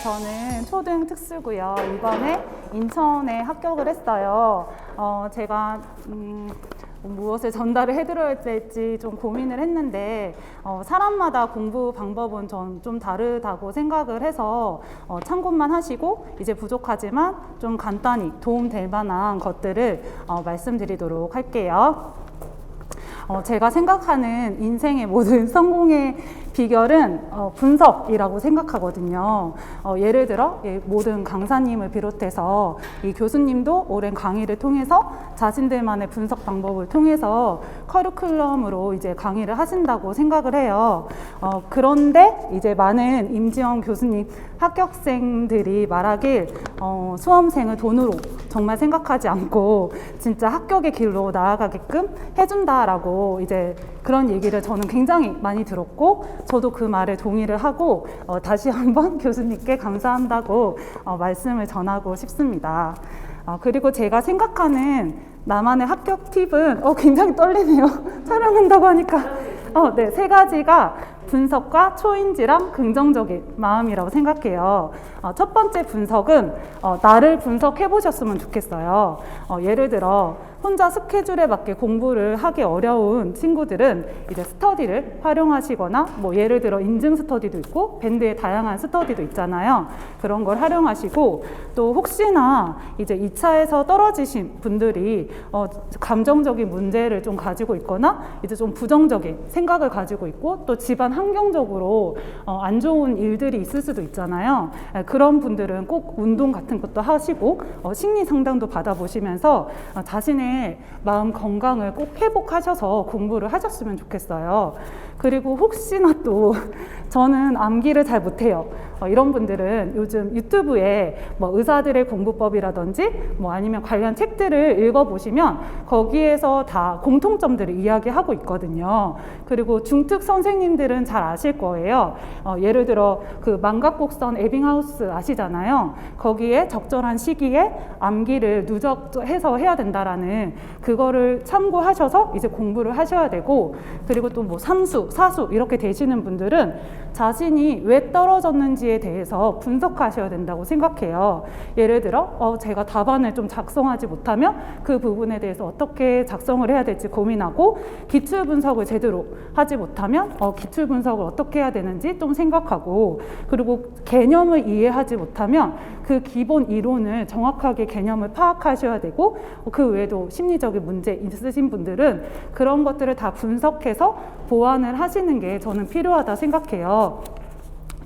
저는 초등 특수고요. 이번에 인천에 합격을 했어요. 제가 무엇을 전달을 해드려야 될지 좀 고민을 했는데 사람마다 공부 방법은 전 좀 다르다고 생각을 해서 참고만 하시고 이제 부족하지만 좀 간단히 도움될 만한 것들을 말씀드리도록 할게요. 제가 생각하는 인생의 모든 성공의 비결은 분석이라고 생각하거든요. 예를 들어 모든 강사님을 비롯해서 이 교수님도 오랜 강의를 통해서 자신들만의 분석 방법을 통해서 커리큘럼으로 이제 강의를 하신다고 생각을 해요. 그런데 이제 많은 임지영 교수님 합격생들이 말하길 수험생을 돈으로 정말 생각하지 않고 진짜 합격의 길로 나아가게끔 해준다라고 이제 그런 얘기를 저는 굉장히 많이 들었고 저도 그 말에 동의를 하고 다시 한번 교수님께 감사한다고 말씀을 전하고 싶습니다. 그리고 제가 생각하는 나만의 합격 팁은 굉장히 떨리네요. 촬영한다고 하니까 네, 세 가지가 분석과 초인지랑 긍정적인 마음이라고 생각해요. 첫 번째 분석은 나를 분석해 보셨으면 좋겠어요. 예를 들어 혼자 스케줄에 맞게 공부를 하기 어려운 친구들은 이제 스터디를 활용하시거나 뭐 예를 들어 인증 스터디도 있고 밴드의 다양한 스터디도 있잖아요. 그런 걸 활용하시고 또 혹시나 이제 2차에서 떨어지신 분들이 감정적인 문제를 좀 가지고 있거나 이제 좀 부정적인 생각을 가지고 있고 또 집안 환경적으로 안 좋은 일들이 있을 수도 있잖아요. 그런 분들은 꼭 운동 같은 것도 하시고 심리 상담도 받아보시면서 자신의 마음 건강을 꼭 회복하셔서 공부를 하셨으면 좋겠어요. 그리고 혹시나 또 저는 암기를 잘 못해요. 이런 분들은 요즘 유튜브에 뭐 의사들의 공부법이라든지 뭐 아니면 관련 책들을 읽어보시면 거기에서 다 공통점들을 이야기하고 있거든요. 그리고 중특 선생님들은 잘 아실 거예요. 예를 들어 그 망각곡선 에빙하우스 아시잖아요. 거기에 적절한 시기에 암기를 누적해서 해야 된다라는 그거를 참고하셔서 이제 공부를 하셔야 되고 그리고 또 뭐 삼수, 사수 이렇게 되시는 분들은 자신이 왜 떨어졌는지에 대해서 분석하셔야 된다고 생각해요. 예를 들어 제가 답안을 좀 작성하지 못하면 그 부분에 대해서 어떻게 작성을 해야 될지 고민하고 기출 분석을 제대로 하지 못하면 기출 분석을 어떻게 해야 되는지 좀 생각하고 그리고 개념을 이해하지 못하면 그 기본 이론을 정확하게 개념을 파악하셔야 되고 그 외에도 심리적인 문제 있으신 분들은 그런 것들을 다 분석해서 보완을 하시는 게 저는 필요하다 생각해요.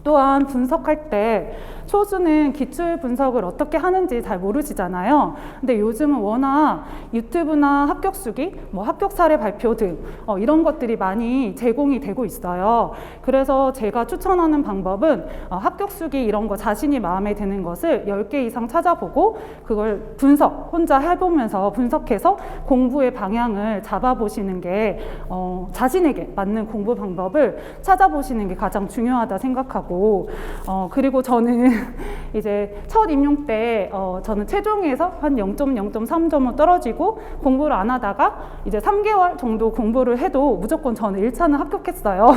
또한 분석할 때 초수는 기출 분석을 어떻게 하는지 잘 모르시잖아요. 근데 요즘은 워낙 유튜브나 합격수기, 뭐 합격 사례 발표 등 이런 것들이 많이 제공이 되고 있어요. 그래서 제가 추천하는 방법은 합격수기 이런 거 자신이 마음에 드는 것을 10개 이상 찾아보고 그걸 혼자 해보면서 분석해서 공부의 방향을 잡아보시는 게 자신에게 맞는 공부 방법을 찾아보시는 게 가장 중요하다 생각하고 그리고 저는 이제 첫 임용 때 저는 최종에서 한 0.0.3점은 떨어지고 공부를 안 하다가 이제 3개월 정도 공부를 해도 무조건 저는 1차는 합격했어요.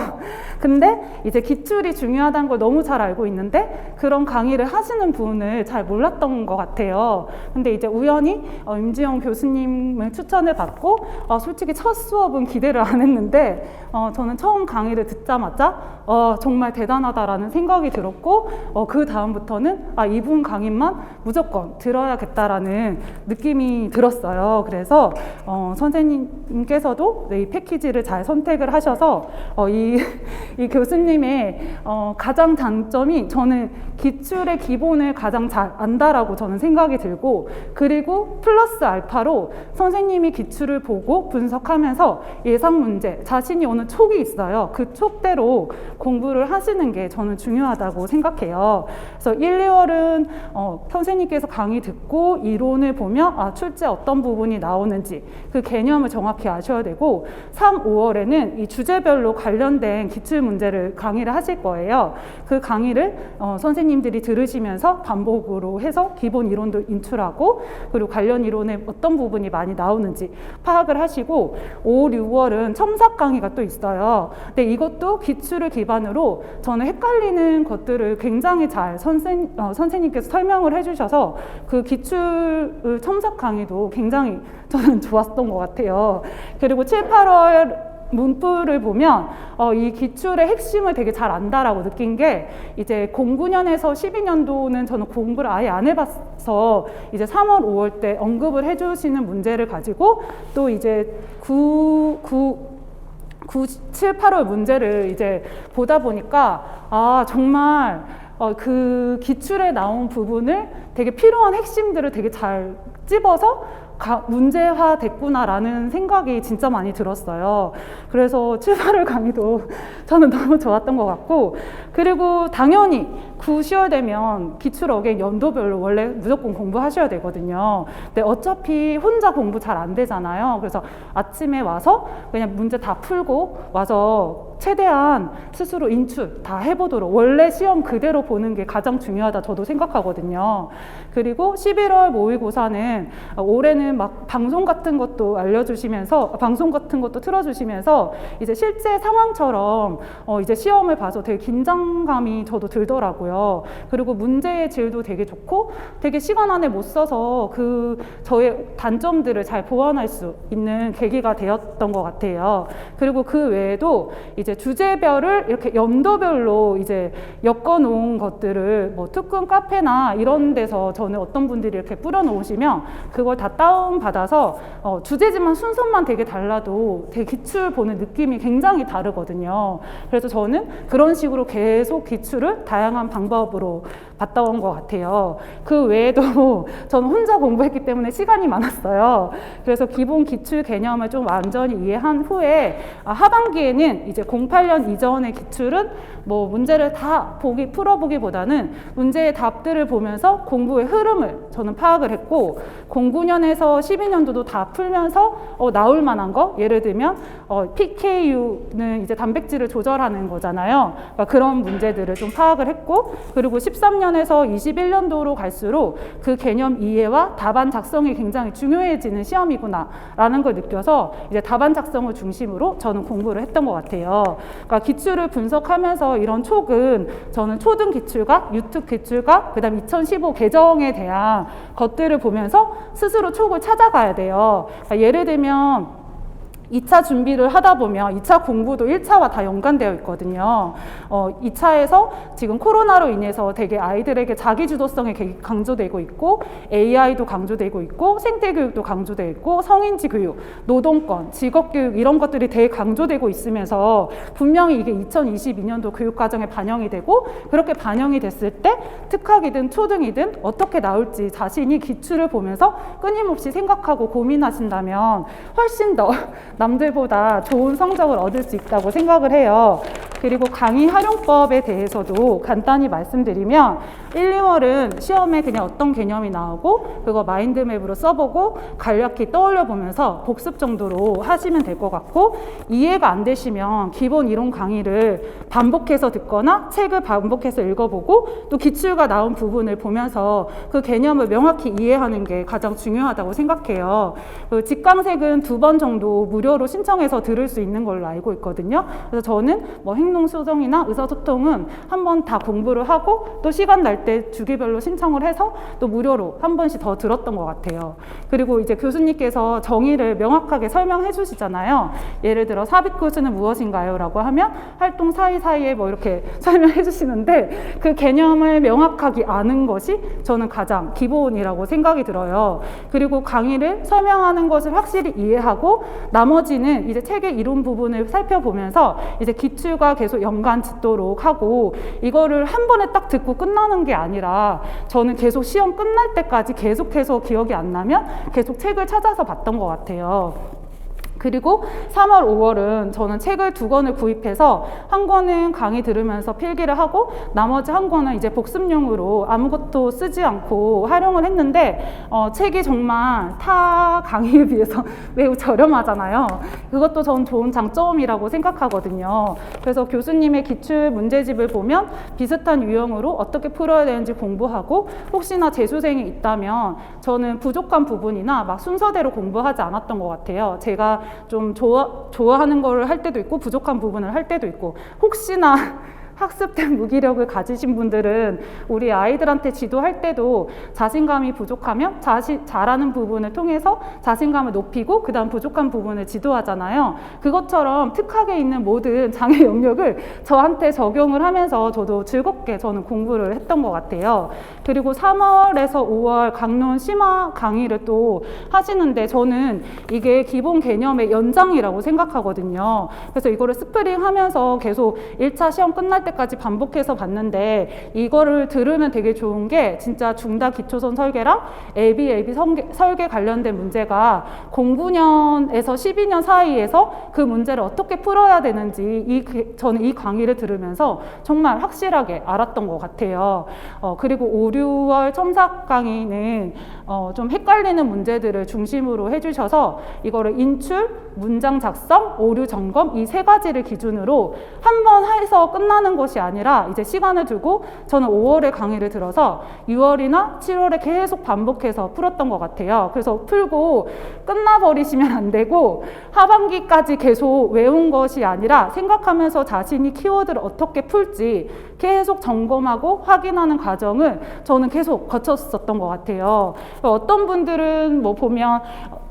근데 이제 기출이 중요하다는 걸 너무 잘 알고 있는데 그런 강의를 하시는 분을 잘 몰랐던 것 같아요. 근데 이제 우연히 임지영 교수님을 추천을 받고 솔직히 첫 수업은 기대를 안 했는데 저는 처음 강의를 듣자마자 정말 대단하다라는 생각이 들었고 그 다음부터는 이분 강의만 무조건 들어야겠다라는 느낌이 들었어요. 그래서 선생님께서도 이 패키지를 잘 선택을 하셔서 이 교수님의 가장 장점이 저는 기출의 기본을 가장 잘 안다라고 저는 생각이 들고 그리고 플러스 알파로 선생님이 기출을 보고 분석하면서 예상 문제 자신이 오는 촉이 있어요. 그 촉대로 공부를 하시는 게 저는 중요하다고 생각해요. 그래서 1, 2월은 선생님께서 강의 듣고 이론을 보면 출제 어떤 부분이 나오는지 그 개념을 정확히 아셔야 되고 3, 5월에는 이 주제별로 관련된 기출 문제를 강의를 하실 거예요. 그 강의를 선생님들이 들으시면서 반복으로 해서 기본 이론도 인출하고 그리고 관련 이론에 어떤 부분이 많이 나오는지 파악을 하시고 5, 6월은 첨삭 강의가 또 있어요. 근데 이것도 기출을 기반으로 저는 헷갈리는 것들을 굉장히 잘 선생님께서 설명을 해주셔서 그 기출 첨삭 강의도 굉장히 저는 좋았던 것 같아요. 그리고 7, 8월 문구를 보면 이 기출의 핵심을 되게 잘 안다라고 느낀 게 이제 09년에서 12년도는 저는 공부를 아예 안 해봐서 이제 3월, 5월 때 언급을 해주시는 문제를 가지고 또 이제 7, 8월 문제를 이제 보다 보니까 정말 그 기출에 나온 부분을 되게 필요한 핵심들을 되게 잘 찝어서 문제화 됐구나라는 생각이 진짜 많이 들었어요. 그래서 7, 8월 강의도 저는 너무 좋았던 것 같고, 그리고 당연히 9, 10월 되면 기출 어게인 연도별로 원래 무조건 공부하셔야 되거든요. 근데 어차피 혼자 공부 잘 안 되잖아요. 그래서 아침에 와서 그냥 문제 다 풀고 와서 최대한 스스로 인출 다 해보도록, 원래 시험 그대로 보는 게 가장 중요하다 저도 생각하거든요. 그리고 11월 모의고사는 올해는 막 방송 같은 것도 알려주시면서, 방송 같은 것도 틀어주시면서 이제 실제 상황처럼 이제 시험을 봐서 되게 긴장감이 저도 들더라고요. 그리고 문제의 질도 되게 좋고 되게 시간 안에 못 써서 그 저의 단점들을 잘 보완할 수 있는 계기가 되었던 것 같아요. 그리고 그 외에도 이제 주제별을 이렇게 연도별로 이제 엮어놓은 것들을 뭐 특근 카페나 이런 데서 저는 어떤 분들이 이렇게 뿌려놓으시면 그걸 다 다운받아서 주제지만 순서만 되게 달라도 되게 기출 보는 느낌이 굉장히 다르거든요. 그래서 저는 그런 식으로 계속 기출을 다양한 방법으로 봤다 온 것 같아요. 그 외에도 저는 혼자 공부했기 때문에 시간이 많았어요. 그래서 기본 기출 개념을 좀 완전히 이해한 후에 하반기에는 이제 08년 이전의 기출은 뭐 문제를 다 풀어보기보다는 문제의 답들을 보면서 공부의 흐름을 저는 파악을 했고, 09년에서 12년도도 다 풀면서 나올 만한 거, 예를 들면 PKU는 이제 단백질을 조절하는 거잖아요. 그러니까 그런 문제들을 좀 파악을 했고, 그리고 13년에서 21년도로 갈수록 그 개념 이해와 답안 작성이 굉장히 중요해지는 시험이구나 라는 걸 느껴서 이제 답안 작성을 중심으로 저는 공부를 했던 것 같아요. 그러니까 기출을 분석하면서 이런 촉은 저는 초등 기출과 유특 기출과 그다음 2015 개정에 대한 것들을 보면서 스스로 촉을 찾아가야 돼요. 그러니까 예를 들면 2차 준비를 하다 보면 2차 공부도 1차와 다 연관되어 있거든요. 2차에서 지금 코로나로 인해서 되게 아이들에게 자기주도성이 강조되고 있고, AI도 강조되고 있고, 생태교육도 강조되고 있고, 성인지 교육, 노동권, 직업교육 이런 것들이 되게 강조되고 있으면서 분명히 이게 2022년도 교육과정에 반영이 되고, 그렇게 반영이 됐을 때 특학이든 초등이든 어떻게 나올지 자신이 기출을 보면서 끊임없이 생각하고 고민하신다면 훨씬 더 남들보다 좋은 성적을 얻을 수 있다고 생각을 해요. 그리고 강의 활용법에 대해서도 간단히 말씀드리면 1, 2월은 시험에 그냥 어떤 개념이 나오고 그거 마인드맵으로 써보고 간략히 떠올려 보면서 복습 정도로 하시면 될 것 같고, 이해가 안 되시면 기본 이론 강의를 반복해서 듣거나 책을 반복해서 읽어보고 또 기출가 나온 부분을 보면서 그 개념을 명확히 이해하는 게 가장 중요하다고 생각해요. 직강색은 2번 정도 무료로 신청해서 들을 수 있는 걸로 알고 있거든요. 그래서 저는 뭐 행동수정이나 의사소통은 한번 다 공부를 하고 또 시간 날 때 주기별로 신청을 해서 또 무료로 한 번씩 더 들었던 것 같아요. 그리고 이제 교수님께서 정의를 명확하게 설명해 주시잖아요. 예를 들어 삽입교수는 무엇인가요? 라고 하면 활동 사이사이에 뭐 이렇게 설명해 주시는데, 그 개념을 명확하게 아는 것이 저는 가장 기본이라고 생각이 들어요. 그리고 강의를 설명하는 것을 확실히 이해하고 나머지는 이제 책의 이론 부분을 살펴보면서 이제 기출과 계속 연관 짓도록 하고, 이거를 한 번에 딱 듣고 끝나는 게 아니라 저는 계속 시험 끝날 때까지 계속해서 기억이 안 나면 계속 책을 찾아서 봤던 것 같아요. 그리고 3월, 5월은 저는 책을 2권을 구입해서 한 권은 강의 들으면서 필기를 하고 나머지 한 권은 이제 복습용으로 아무것도 쓰지 않고 활용을 했는데, 책이 정말 타 강의에 비해서 매우 저렴하잖아요. 그것도 전 좋은 장점이라고 생각하거든요. 그래서 교수님의 기출 문제집을 보면 비슷한 유형으로 어떻게 풀어야 되는지 공부하고, 혹시나 재수생이 있다면 저는 부족한 부분이나 막 순서대로 공부하지 않았던 것 같아요. 제가 좀 좋아하는 걸 할 때도 있고 부족한 부분을 할 때도 있고, 혹시나 학습된 무기력을 가지신 분들은 우리 아이들한테 지도할 때도 자신감이 부족하면 잘하는 부분을 통해서 자신감을 높이고 그 다음 부족한 부분을 지도하잖아요. 그것처럼 특학에 있는 모든 장애 영역을 저한테 적용을 하면서 저도 즐겁게 저는 공부를 했던 것 같아요. 그리고 3월에서 5월 강론 심화 강의를 또 하시는데 저는 이게 기본 개념의 연장이라고 생각하거든요. 그래서 이거를 스프링 하면서 계속 1차 시험 끝날 때까지 반복해서 봤는데 이거를 들으면 되게 좋은 게 진짜 중다 기초선 설계랑 ABAB 설계 관련된 문제가 09년에서 12년 사이에서 그 문제를 어떻게 풀어야 되는지 저는 이 강의를 들으면서 정말 확실하게 알았던 것 같아요. 그리고 5, 6월 첨삭 강의는 좀 헷갈리는 문제들을 중심으로 해주셔서 이거를 인출, 문장 작성, 오류 점검 이 세 가지를 기준으로 한 번 해서 끝나는 것이 아니라 이제 시간을 두고 저는 5월에 강의를 들어서 6월이나 7월에 계속 반복해서 풀었던 것 같아요. 그래서 풀고 끝나버리시면 안 되고 하반기까지 계속 외운 것이 아니라 생각하면서 자신이 키워드를 어떻게 풀지 계속 점검하고 확인하는 과정을 저는 계속 거쳤었던 것 같아요. 어떤 분들은 뭐 보면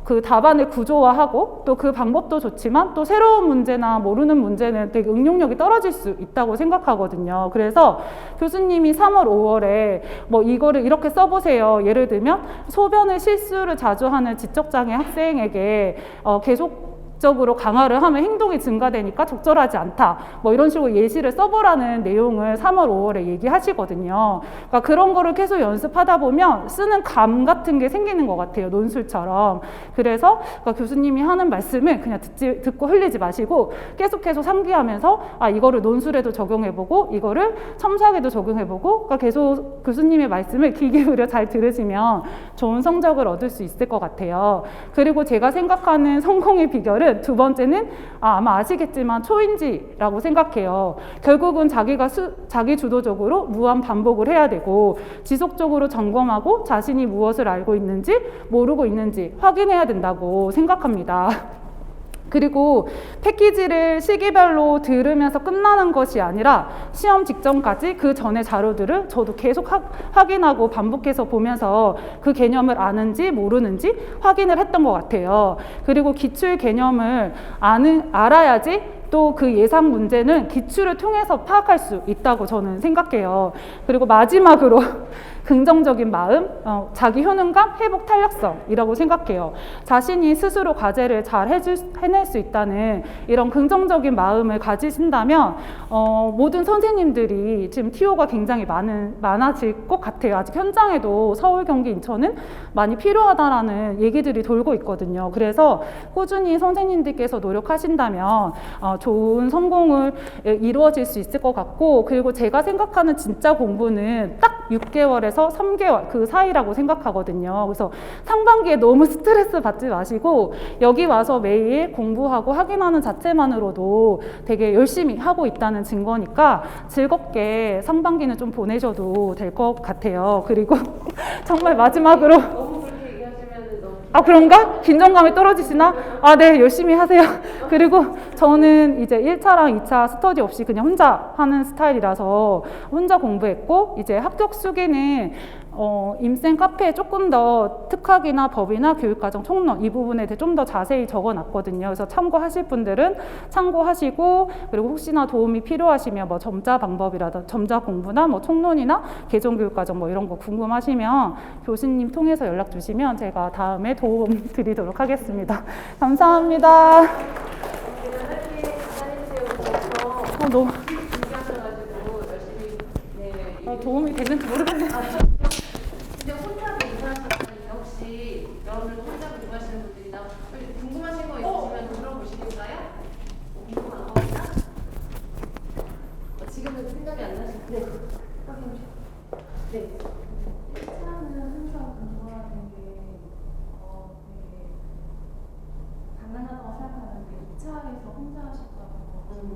그 답안을 구조화하고 또 그 방법도 좋지만 또 새로운 문제나 모르는 문제는 되게 응용력이 떨어질 수 있다고 생각하거든요. 그래서 교수님이 3월, 5월에 뭐 이거를 이렇게 써보세요. 예를 들면 소변을 실수를 자주 하는 지적장애 학생에게 계속 적으로 강화를 하면 행동이 증가되니까 적절하지 않다. 뭐 이런 식으로 예시를 써보라는 내용을 3월, 5월에 얘기하시거든요. 그러니까 그런 거를 계속 연습하다 보면 쓰는 감 같은 게 생기는 것 같아요. 논술처럼. 그래서 그러니까 교수님이 하는 말씀을 그냥 듣고 흘리지 마시고 계속 상기하면서 이거를 논술에도 적용해보고 이거를 첨삭에도 적용해보고 그러니까 계속 교수님의 말씀을 귀 기울여 잘 들으시면 좋은 성적을 얻을 수 있을 것 같아요. 그리고 제가 생각하는 성공의 비결은 두 번째는 아마 아시겠지만 초인지라고 생각해요. 결국은 자기 주도적으로 무한 반복을 해야 되고 지속적으로 점검하고 자신이 무엇을 알고 있는지 모르고 있는지 확인해야 된다고 생각합니다. 그리고 패키지를 시기별로 들으면서 끝나는 것이 아니라 시험 직전까지 그 전의 자료들을 저도 계속 확인하고 반복해서 보면서 그 개념을 아는지 모르는지 확인을 했던 것 같아요. 그리고 기출 개념을 알아야지 또 그 예상 문제는 기출을 통해서 파악할 수 있다고 저는 생각해요. 그리고 마지막으로 긍정적인 마음, 자기 효능감, 회복 탄력성이라고 생각해요. 자신이 스스로 과제를 잘 해낼 수 있다는 이런 긍정적인 마음을 가지신다면 모든 선생님들이 지금 TO가 굉장히 많아질 것 같아요. 아직 현장에도 서울, 경기, 인천은 많이 필요하다라는 얘기들이 돌고 있거든요. 그래서 꾸준히 선생님들께서 노력하신다면 좋은 성공을 이루어질 수 있을 것 같고, 그리고 제가 생각하는 진짜 공부는 딱 6개월에서 3개월 그 사이라고 생각하거든요. 그래서 상반기에 너무 스트레스 받지 마시고 여기 와서 매일 공부하고 확인하는 자체만으로도 되게 열심히 하고 있다는 증거니까 즐겁게 상반기는 좀 보내셔도 될 것 같아요. 그리고 정말 마지막으로 그런가? 긴장감이 떨어지시나? 네, 열심히 하세요. 그리고 저는 이제 1차랑 2차 스터디 없이 그냥 혼자 하는 스타일이라서 혼자 공부했고, 이제 합격 수기는 임센 카페에 조금 더 특학이나 법이나 교육과정 총론 이 부분에 대해 좀 더 자세히 적어놨거든요. 그래서 참고하실 분들은 참고하시고, 그리고 혹시나 도움이 필요하시면 뭐 점자 방법이라든지 점자 공부나 뭐 총론이나 개정교육과정 뭐 이런 거 궁금하시면 교수님 통해서 연락 주시면 제가 다음에 도움 드리도록 하겠습니다. 감사합니다. 너무 도움이 됐는지 모르겠네요. 근데 혼자 공부하시는 혹시 여러분들 혼자 공부하시는 분들이나 궁금하신 거 있으시면 물어보시겠어요? 궁금한 거 있나? 지금은 생각이 안 나시죠? 네. 확인해 주세요. 네. 1차는 항상 공부하는 게 되게 당연하다고 생각하는데 2차에서 혼자 하셨다고.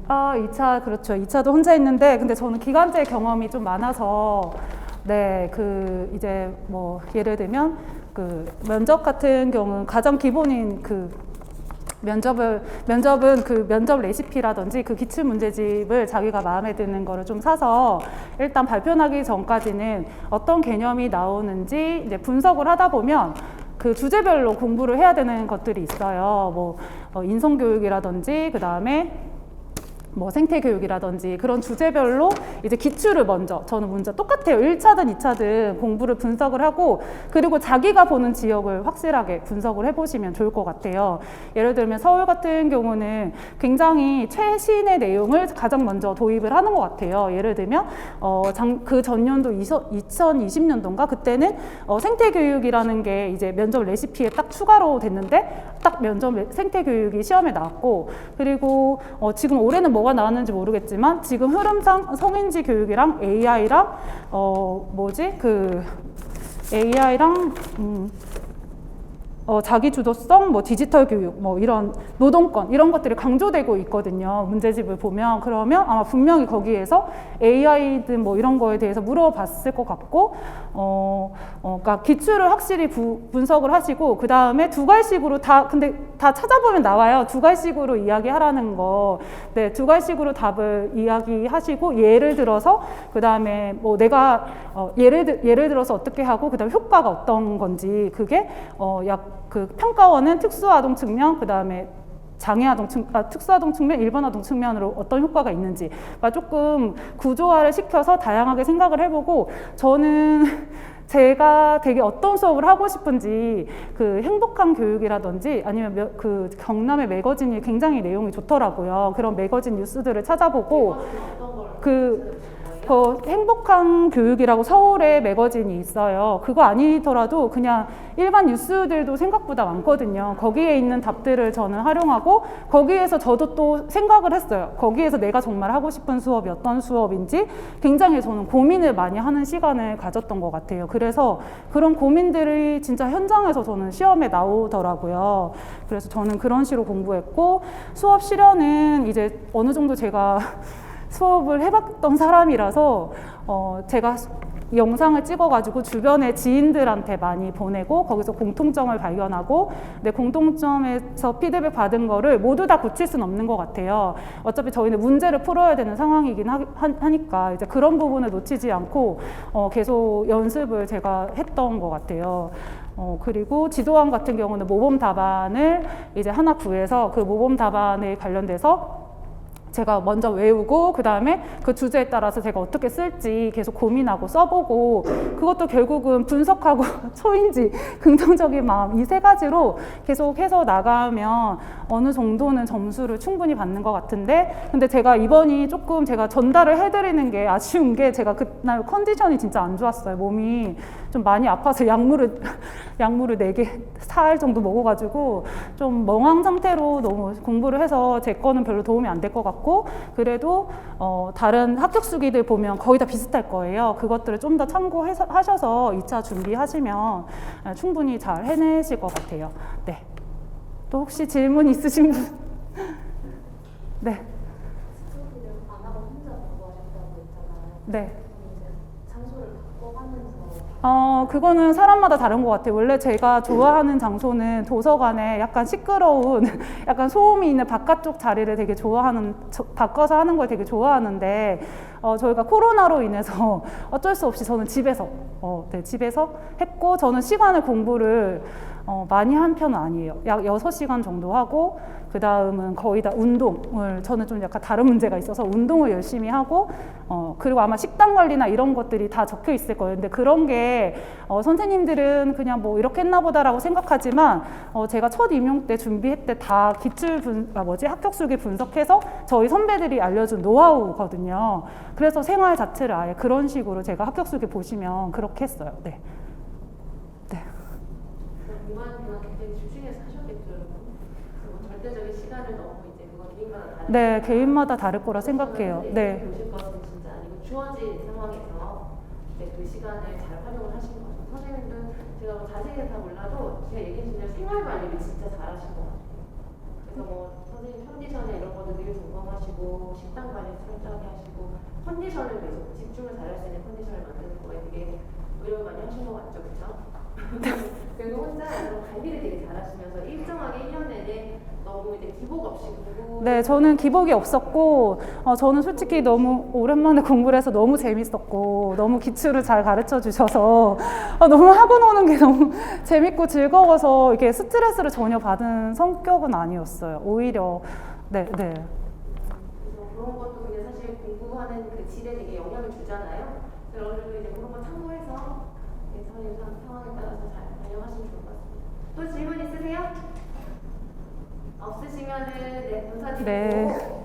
2차 그렇죠. 2차도 혼자 했는데 근데 저는 기간제 경험이 좀 많아서 네, 이제 뭐 예를 들면 그 면접 같은 경우는 가장 기본인 면접은 그 면접 레시피라든지 그 기출 문제집을 자기가 마음에 드는 거를 좀 사서 일단 발표하기 전까지는 어떤 개념이 나오는지 이제 분석을 하다 보면 그 주제별로 공부를 해야 되는 것들이 있어요. 뭐 인성교육이라든지 그 다음에 뭐 생태교육이라든지 그런 주제별로 이제 기출을 먼저 저는 문제 똑같아요. 1차든 2차든 공부를 분석을 하고 그리고 자기가 보는 지역을 확실하게 분석을 해보시면 좋을 것 같아요. 예를 들면 서울 같은 경우는 굉장히 최신의 내용을 가장 먼저 도입을 하는 것 같아요. 예를 들면 그 전년도 2020년도인가 그때는 생태교육이라는 게 이제 면접 레시피에 딱 추가로 됐는데 딱 면접 생태교육이 시험에 나왔고 그리고 지금 올해는 뭐가 나왔는지 모르겠지만 지금 흐름상 성인지 교육이랑 AI랑 AI랑 자기 주도성, 뭐 디지털 교육, 뭐 이런 노동권 이런 것들이 강조되고 있거든요. 문제집을 보면 그러면 아마 분명히 거기에서 AI든 뭐 이런 거에 대해서 물어봤을 것 같고, 그러니까 기출을 확실히 분석을 하시고 그 다음에 두 갈식으로 근데 다 찾아보면 나와요. 두 갈식으로 이야기하라는 거, 네, 두 갈식으로 답을 이야기하시고 예를 들어서 그 다음에 뭐 내가 예를 들어서 어떻게 하고 그 다음에 효과가 어떤 건지 그게 그 평가원은 특수아동 측면, 그 다음에 특수아동 측면, 일반아동 측면으로 어떤 효과가 있는지, 그러니까 조금 구조화를 시켜서 다양하게 생각을 해보고 저는 제가 되게 어떤 수업을 하고 싶은지 그 행복한 교육이라든지 아니면 그 경남의 매거진이 굉장히 내용이 좋더라고요. 그런 매거진 뉴스들을 찾아보고 그 행복한 교육이라고 서울에 매거진이 있어요. 그거 아니더라도 그냥 일반 뉴스들도 생각보다 많거든요. 거기에 있는 답들을 저는 활용하고 거기에서 저도 또 생각을 했어요. 거기에서 내가 정말 하고 싶은 수업이 어떤 수업인지 굉장히 저는 고민을 많이 하는 시간을 가졌던 것 같아요. 그래서 그런 고민들이 진짜 현장에서 저는 시험에 나오더라고요. 그래서 저는 그런 식으로 공부했고 수업 실현은 이제 어느 정도 제가 수업을 해봤던 사람이라서 제가 영상을 찍어가지고 주변의 지인들한테 많이 보내고 거기서 공통점을 발견하고 내 공통점에서 피드백 받은 거를 모두 다 고칠 수는 없는 것 같아요. 어차피 저희는 문제를 풀어야 되는 상황이긴 하니까 이제 그런 부분을 놓치지 않고 계속 연습을 제가 했던 것 같아요. 그리고 지도안 같은 경우는 모범 답안을 이제 하나 구해서 그 모범 답안에 관련돼서 제가 먼저 외우고 그 다음에 그 주제에 따라서 제가 어떻게 쓸지 계속 고민하고 써보고 그것도 결국은 분석하고 초인지 긍정적인 마음 이 세 가지로 계속 해서 나가면 어느 정도는 점수를 충분히 받는 것 같은데 근데 제가 이번이 조금 제가 전달을 해드리는 게 아쉬운 게 제가 그날 컨디션이 진짜 안 좋았어요. 몸이 좀 많이 아파서 약물을 4개, 4알 정도 먹어가지고 좀 멍한 상태로 너무 공부를 해서 제 거는 별로 도움이 안 될 것 같고 그래도 다른 합격 수기들 보면 거의 다 비슷할 거예요. 그것들을 좀 더 참고하셔서 2차 준비하시면 충분히 잘 해내실 것 같아요. 네. 또 혹시 질문 있으신 분? 네. 스토리를 안 하고 혼자 공부하셨다고 했잖아요. 네. 장소를 바꿔가면서 그거는 사람마다 다른 것 같아요. 원래 제가 좋아하는 장소는 도서관에 약간 시끄러운, 약간 소음이 있는 바깥쪽 자리를 되게 바꿔서 하는 걸 되게 좋아하는데, 저희가 코로나로 인해서 어쩔 수 없이 저는 집에서 했고, 저는 시간을 공부를 많이 한 편은 아니에요. 약 6시간 정도 하고 그 다음은 거의 다 운동을 저는 좀 약간 다른 문제가 있어서 운동을 열심히 하고 그리고 아마 식단 관리나 이런 것들이 다 적혀 있을 거예요. 근데 그런 게 선생님들은 그냥 뭐 이렇게 했나 보다라고 생각하지만 제가 첫 임용 때 준비할 때 다 합격 수기 분석해서 저희 선배들이 알려준 노하우거든요. 그래서 생활 자체를 아예 그런 식으로 제가 합격 수기 보시면 그렇게 했어요. 네. 공부하는 동안 굉장히 집중해서 하셨겠죠, 여러분. 절대적인 시간을 너무 이제 그건 개인마다 다르고. 네, 개인마다 다를 거라 생각해요. 네. 보실 것은 진짜 아니고 주어진 상황에서 이제 그 시간을 잘 활용을 하시는 거죠. 선생님도 제가 뭐 자세히 다 몰라도 제가 얘기해 주신 대로 생활 관리를 진짜 잘하신 것 같아요. 그래서 뭐 선생님 컨디션에 이런 것도 늘 점검하시고 식단 관리 철저하게 하시고 컨디션을 계속 집중을 잘할 수 있는 컨디션을 만드는 거에 되게 노력을 많이 하신 것 같죠, 그렇죠? 그리고 혼자 이런 관리를 되게 잘하시면서 일정하게 1년 내내 너무 이제 기복 없이 공부. 네, 저는 기복이 없었고, 저는 솔직히 너무 오랜만에 공부를 해서 너무 재밌었고, 너무 기출을 잘 가르쳐 주셔서, 너무 학원 오는 게 너무 재밌고 즐거워서 이게 스트레스를 전혀 받은 성격은 아니었어요. 오히려, 네, 네. 그래서 그런 것도 그냥 사실 공부하는 그 질에 되게 영향을 주잖아요. 그래서 여러분들도 이제 그런 거 참고해서 선생님 상황에 따라서 잘 반영하시면 좋을 것 같습니다. 또 질문 있으세요? 없으시면은 네, 감사드리고. 네.